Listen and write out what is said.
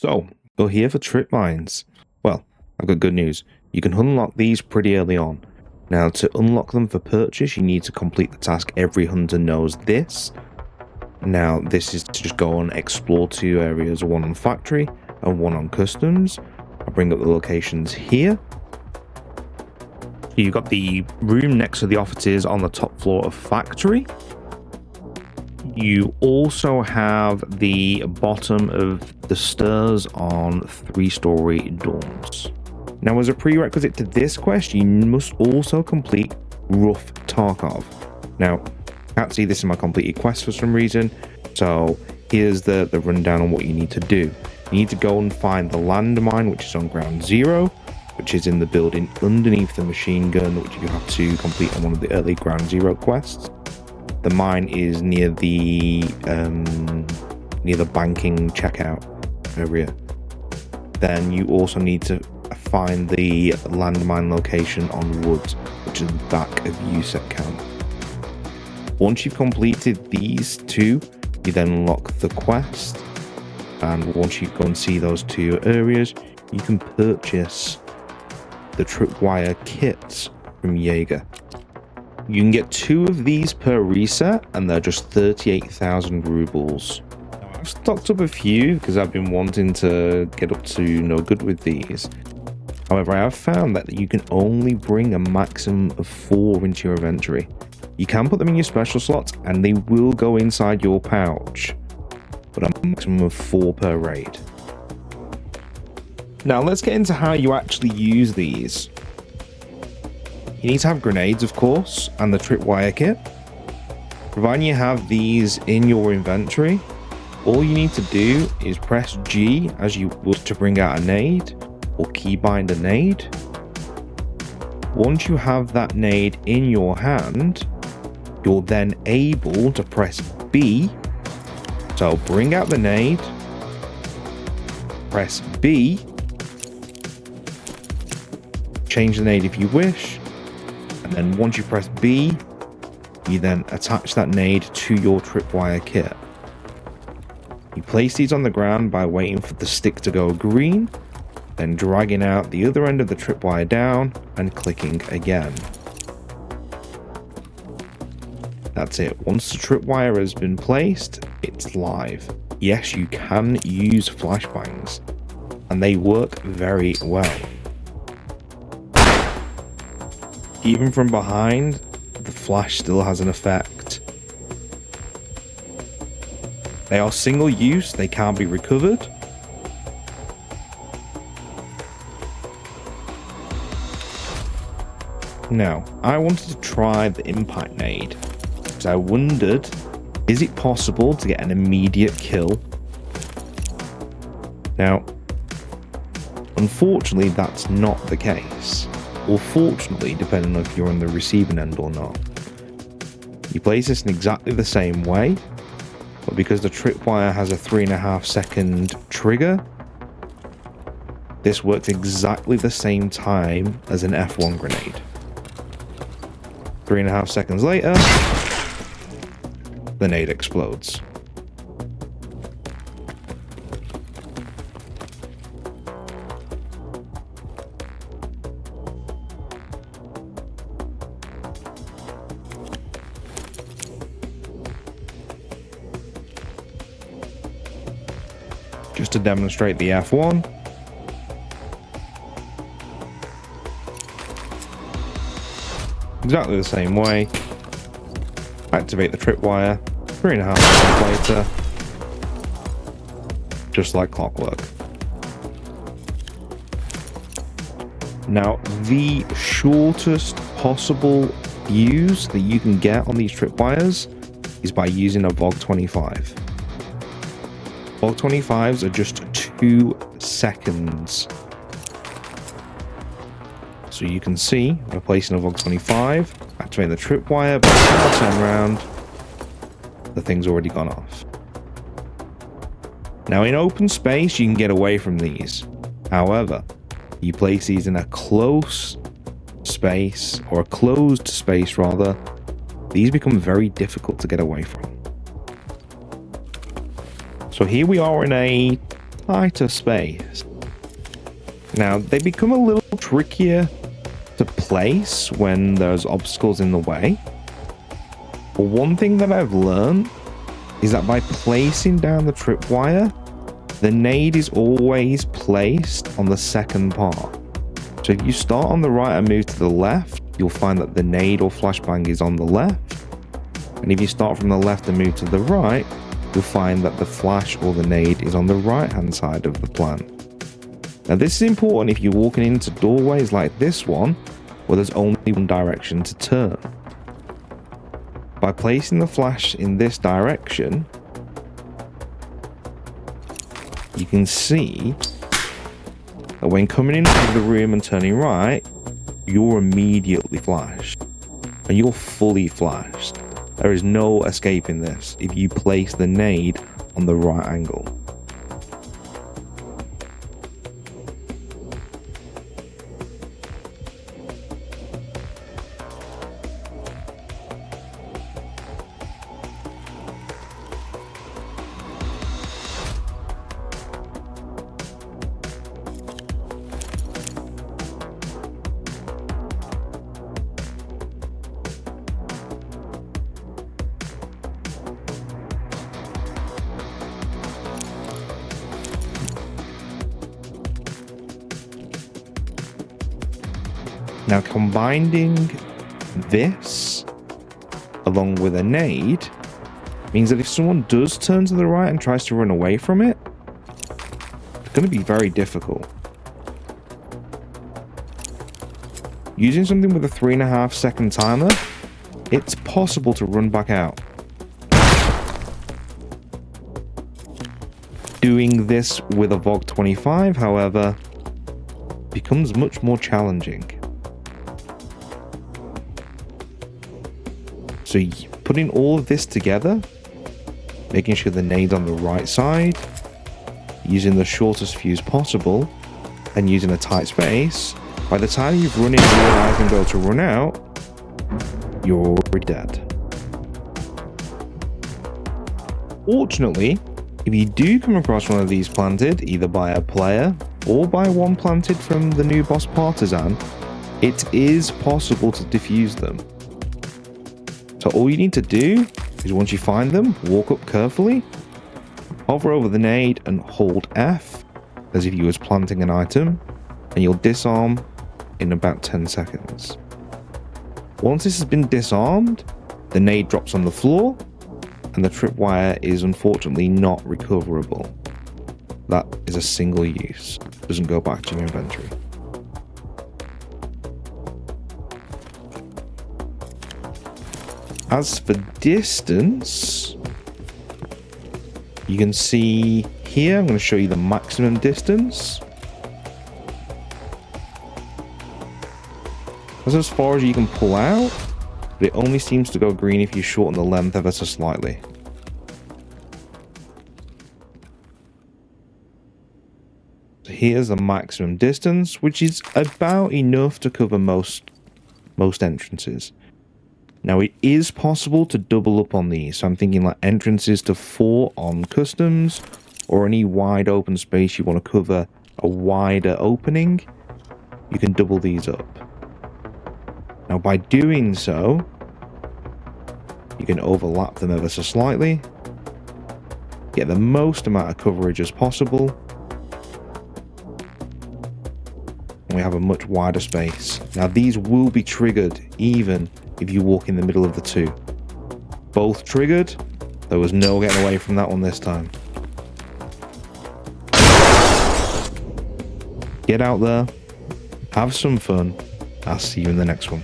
So, you're here for tripwires. Well, I've got good news. You can unlock these pretty early on. Now, to unlock them for purchase, you need to complete the task Every Hunter Knows This. Now, this is to just go and explore two areas, one on factory and one on customs. I'll bring up the locations here. You've got the room next to the offices on the top floor of factory. You also have the bottom of the stairs on 3-story dorms. Now, as a prerequisite to this quest, you must also complete Rough Tarkov. Now, I can't see this in my completed quest for some reason, so here's the rundown on what you need to do. You need to go and find the landmine, which is on ground 0, which is in the building underneath the machine gun, which you have to complete on one of the early ground 0 quests. The mine is near the banking checkout area. Then you also need to find the landmine location on Woods, which is the back of USEC camp. Once you've completed these two, you then unlock the quest, and once you go and see those two areas, you can purchase the tripwire kits from Jaeger. You can get 2 of these per reset, and they're just 38,000 rubles. Now, I've stocked up a few because I've been wanting to get up to no good with these. However, I have found that you can only bring a maximum of 4 into your inventory. You can put them in your special slots and they will go inside your pouch, but a maximum of 4 per raid. Now let's get into how you actually use these. You need to have grenades, of course, and the tripwire kit. Providing you have these in your inventory, all you need to do is press G as you would to bring out a nade, or keybind a nade. Once you have that nade in your hand, you're then able to press B. So bring out the nade, press B, change the nade if you wish, and then once you press B, you then attach that nade to your tripwire kit. You place these on the ground by waiting for the stick to go green, then dragging out the other end of the tripwire down and clicking again. That's it. Once the tripwire has been placed, it's live. Yes, you can use flashbangs, and they work very well. Even from behind, the flash still has an effect. They are single use, they can't be recovered. Now, I wanted to try the impact nade, because I wondered, is it possible to get an immediate kill? Now, unfortunately, that's not the case. Or fortunately, depending on if you're on the receiving end or not. You place this in exactly the same way, but because the tripwire has a 3.5 second trigger, this works exactly the same time as an F1 grenade. 3.5 seconds later, the nade explodes. Just to demonstrate the F1. Exactly the same way. Activate the tripwire. 3.5 seconds later. Just like clockwork. Now, the shortest possible fuse that you can get on these tripwires is by using a VOG25. VOG25s are just 2 seconds. So you can see, we're placing a VOG25, activating the tripwire, but I turn around, the thing's already gone off. Now in open space, you can get away from these. However, you place these in a close space, or a closed space rather, these become very difficult to get away from. So here we are in a tighter space. Now, they become a little trickier to place when there's obstacles in the way. But one thing that I've learned is that by placing down the tripwire, the nade is always placed on the second part. So if you start on the right and move to the left, you'll find that the nade or flashbang is on the left. And if you start from the left and move to the right, you'll find that the flash or the nade is on the right hand side of the plan. Now this is important if you're walking into doorways like this one, where there's only one direction to turn. By placing the flash in this direction, you can see that when coming into the room and turning right, you're immediately flashed. And you're fully flashed. There is no escaping this if you place the nade on the right angle. Now combining this along with a nade means that if someone does turn to the right and tries to run away from it, it's going to be very difficult. Using something with a 3.5 second timer, it's possible to run back out. Doing this with a VOG 25, however, becomes much more challenging. So putting all of this together, making sure the nade's on the right side, using the shortest fuse possible, and using a tight space, by the time you've run in, realize and go to run out, you're already dead. Fortunately, if you do come across one of these planted, either by a player or by one planted from the new boss partisan, it is possible to defuse them. So all you need to do is once you find them, walk up carefully, hover over the nade and hold F as if you was planting an item, and you'll disarm in about 10 seconds. Once this has been disarmed, the nade drops on the floor and the tripwire is unfortunately not recoverable. That is a single use, doesn't go back to your inventory. As for distance, you can see here, I'm going to show you the maximum distance. That's as far as you can pull out, but it only seems to go green if you shorten the length ever so slightly. So here's the maximum distance, which is about enough to cover most entrances. Now it is possible to double up on these, so I'm thinking like entrances to 4 on customs, or any wide open space you want to cover a wider opening, you can double these up. Now by doing so, you can overlap them ever so slightly, get the most amount of coverage as possible, and we have a much wider space. Now these will be triggered even if you walk in the middle of the two. Both triggered. There was no getting away from that one this time. Get out there, have some fun. I'll see you in the next one.